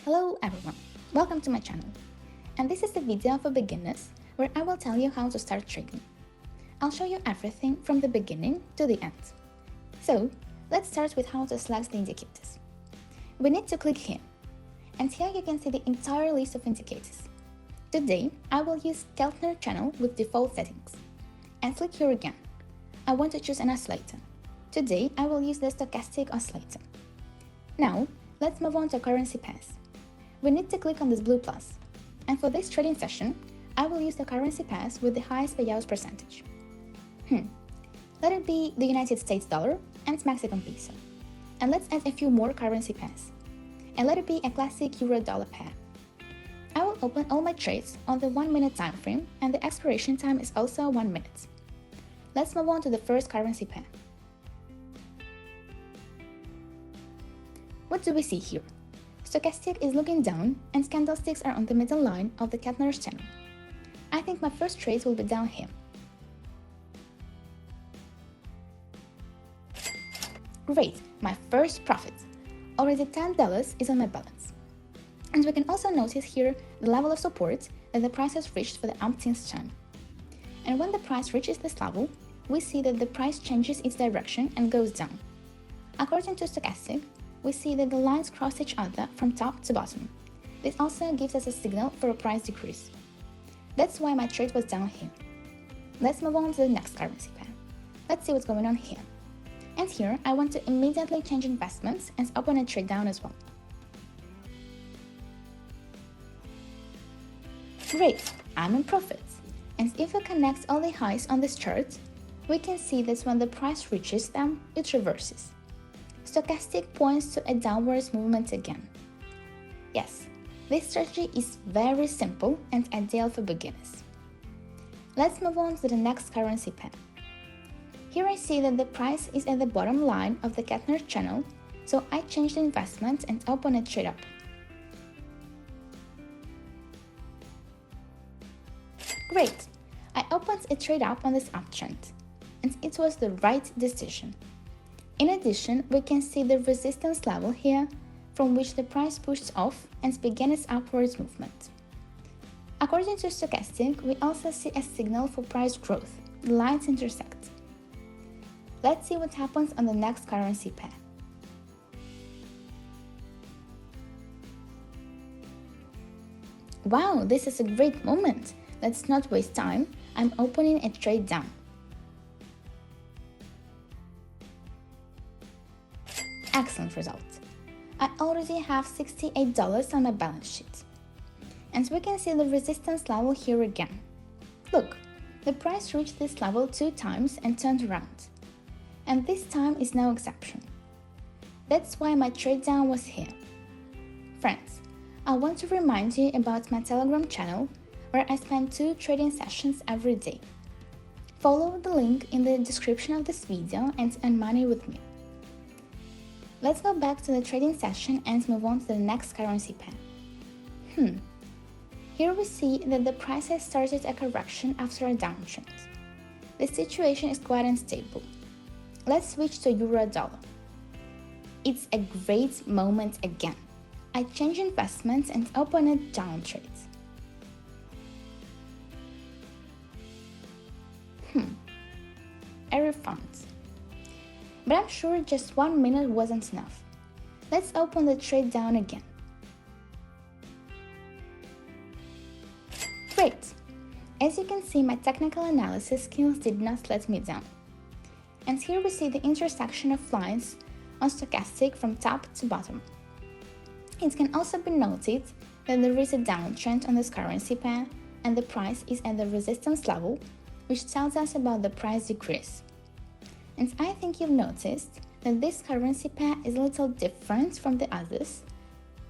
Hello everyone, welcome to my channel. And this is the video for beginners where I will tell you how to start trading. I'll show you everything from the beginning to the end. So, let's start with how to select the indicators. We need to click here. And here you can see the entire list of indicators. Today, I will use Keltner channel with default settings. And click here again. I want to choose an oscillator. Today, I will use the stochastic oscillator. Now, let's move on to currency pairs. We need to click on this blue plus. And for this trading session, I will use the currency pairs with the highest payout percentage. Let it be the United States dollar and Mexican peso. And let's add a few more currency pairs. And let it be a classic euro-dollar pair. I will open all my trades on the 1 minute time frame, and the expiration time is also 1 minute. Let's move on to the first currency pair. What do we see here? Stochastic is looking down and candlesticks are on the middle line of the Keltner's channel. I think my first trades will be down here. Great, my first profit. Already $10 is on my balance. And we can also notice here the level of support that the price has reached for the umpteenth time. And when the price reaches this level, we see that the price changes its direction and goes down. According to Stochastic, we see that the lines cross each other from top to bottom. This also gives us a signal for a price decrease. That's why my trade was down here. Let's move on to the next currency pair. Let's see what's going on here. And here, I want to immediately change investments and open a trade down as well. Great, I'm in profit. And if we connect all the highs on this chart, we can see that when the price reaches them, it reverses. Stochastic points to a downwards movement again. Yes, this strategy is very simple and ideal for beginners. Let's move on to the next currency pair. Here I see that the price is at the bottom line of the Keltner channel, so I changed the investment and open a trade up. Great! I opened a trade up on this uptrend, and it was the right decision. In addition, we can see the resistance level here, from which the price pushed off and began its upwards movement. According to Stochastic, we also see a signal for price growth. The lines intersect. Let's see what happens on the next currency pair. Wow, this is a great moment! Let's not waste time. I'm opening a trade down. Excellent result. I already have $68 on my balance sheet. And we can see the resistance level here again. Look, the price reached this level 2 times and turned around. And this time is no exception. That's why my trade down was here. Friends, I want to remind you about my Telegram channel where I spend 2 trading sessions every day. Follow the link in the description of this video and earn money with me. Let's go back to the trading session and move on to the next currency pair. Here we see that the price has started a correction after a downtrend. The situation is quite unstable. Let's switch to euro-dollar. It's a great moment again. I change investments and open a down trade. A refund. But I'm sure just 1 minute wasn't enough. Let's open the trade down again. Great! As you can see, my technical analysis skills did not let me down. And here we see the intersection of lines on Stochastic from top to bottom. It can also be noted that there is a downtrend on this currency pair and the price is at the resistance level, which tells us about the price decrease. And I think you've noticed that this currency pair is a little different from the others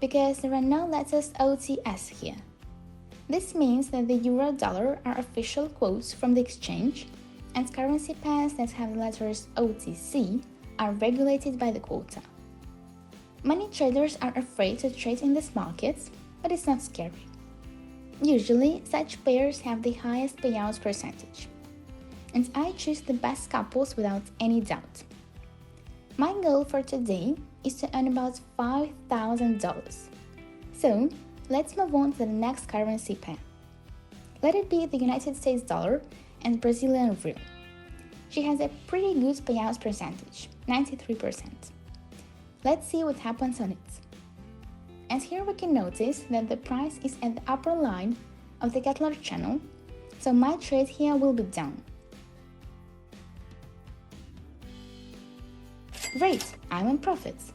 because there are no letters OTS here. This means that the euro-dollar are official quotes from the exchange, and currency pairs that have the letters OTC are regulated by the quota. Many traders are afraid to trade in this market, but it's not scary. Usually, such pairs have the highest payout percentage. And I choose the best couples without any doubt. My goal for today is to earn about $5,000. So, let's move on to the next currency pair. Let it be the United States dollar and Brazilian real. She has a pretty good payout percentage, 93%. Let's see what happens on it. And here we can notice that the price is at the upper line of the Kettler channel, so my trade here will be down. Great, I'm in profits.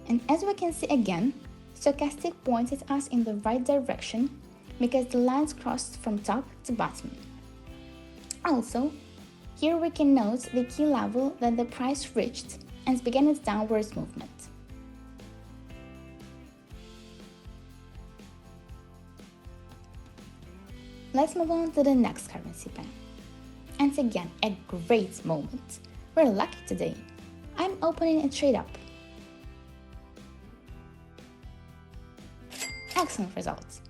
And as we can see again, stochastic pointed us in the right direction because the lines crossed from top to bottom. Also, here we can note the key level that the price reached and began its downwards movement. Let's move on to the next currency pair. And again, a great moment. We're lucky today. I'm opening a trade up. Excellent results.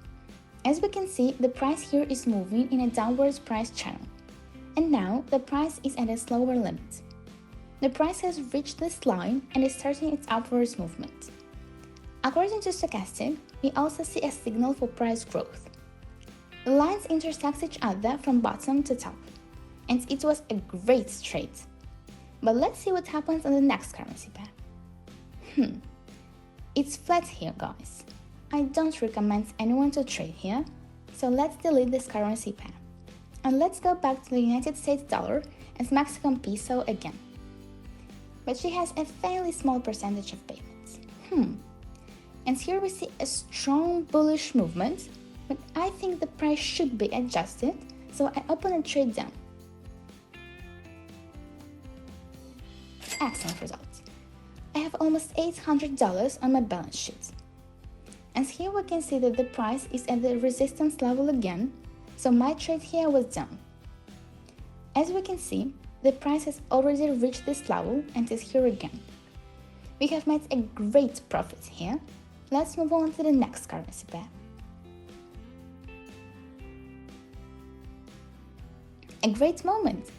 As we can see, the price here is moving in a downwards price channel. And now the price is at a slower limit. The price has reached this line and is starting its upwards movement. According to stochastic, we also see a signal for price growth. The lines intersect each other from bottom to top, and it was a great trade. But let's see what happens on the next currency pair. It's flat here, guys. I don't recommend anyone to trade here, so let's delete this currency pair. And let's go back to the United States dollar and Mexican peso again. But she has a fairly small percentage of payments. And here we see a strong bullish movement, but I think the price should be adjusted, so I open a trade down. Excellent results. I have almost $800 on my balance sheet. And here we can see that the price is at the resistance level again, so my trade here was down. As we can see, the price has already reached this level and is here again. We have made a great profit here. Let's move on to the next currency pair. A great moment!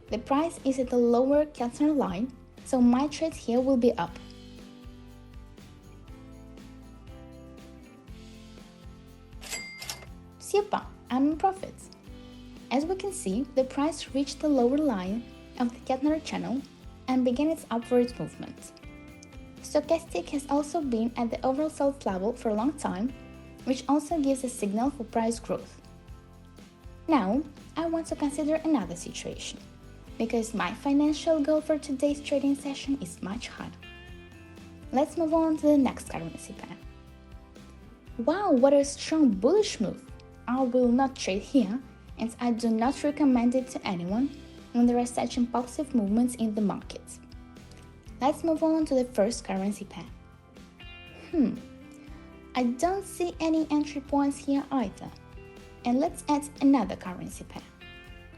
The price is at the lower Kettler line, so my trade here will be up. Super! I'm in profits. As we can see, the price reached the lower line of the Kettler channel and began its upward movement. Stochastic has also been at the oversold level for a long time, which also gives a signal for price growth. Now, I want to consider another situation, because my financial goal for today's trading session is much higher. Let's move on to the next currency pair. Wow, what a strong bullish move! I will not trade here, and I do not recommend it to anyone when there are such impulsive movements in the market. Let's move on to the first currency pair. I don't see any entry points here either. And let's add another currency pair.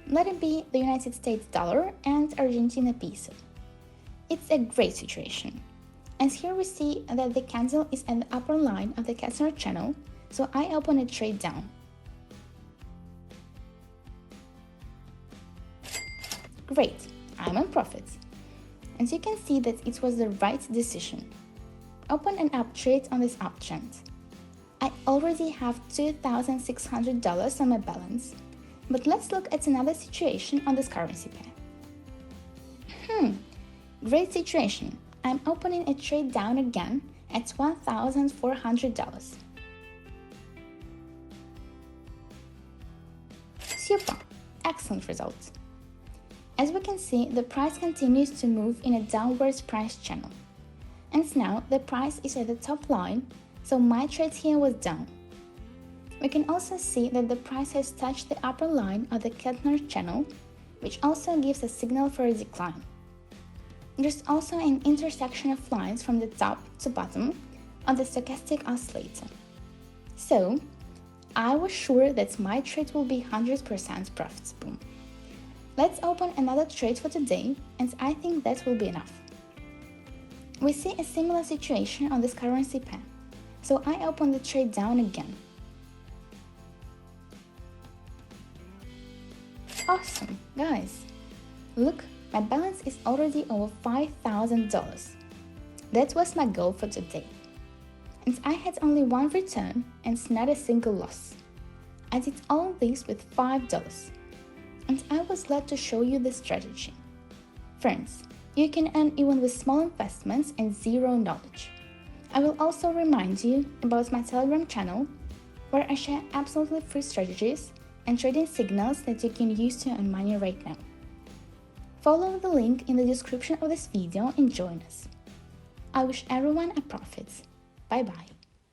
Let it be the United States dollar and Argentina peso. It's a great situation. And here we see that the candle is at the upper line of the Kettler channel, so I open a trade down. Great, I'm on profit. And you can see that it was the right decision. Open an up trade on this uptrend. I already have $2,600 on my balance, but let's look at another situation on this currency pair. Great situation. I'm opening a trade down again at $1,400. Super! Excellent results. As we can see, the price continues to move in a downwards price channel. And now the price is at the top line, so my trade here was down. We can also see that the price has touched the upper line of the Kettler channel, which also gives a signal for a decline. There's also an intersection of lines from the top to bottom on the stochastic oscillator. So, I was sure that my trade will be 100% profitable. Let's open another trade for today, and I think that will be enough. We see a similar situation on this currency pair, so I open the trade down again. Awesome, guys! Look, my balance is already over $5,000. That was my goal for today. and I had only one return and not a single loss. I did all this with $5, and I was glad to show you this strategy. Friends, you can earn even with small investments and zero knowledge. I will also remind you about my Telegram channel, where I share absolutely free strategies and trading signals that you can use to earn money right now. Follow the link in the description of this video and join us. I wish everyone a profit. Bye bye.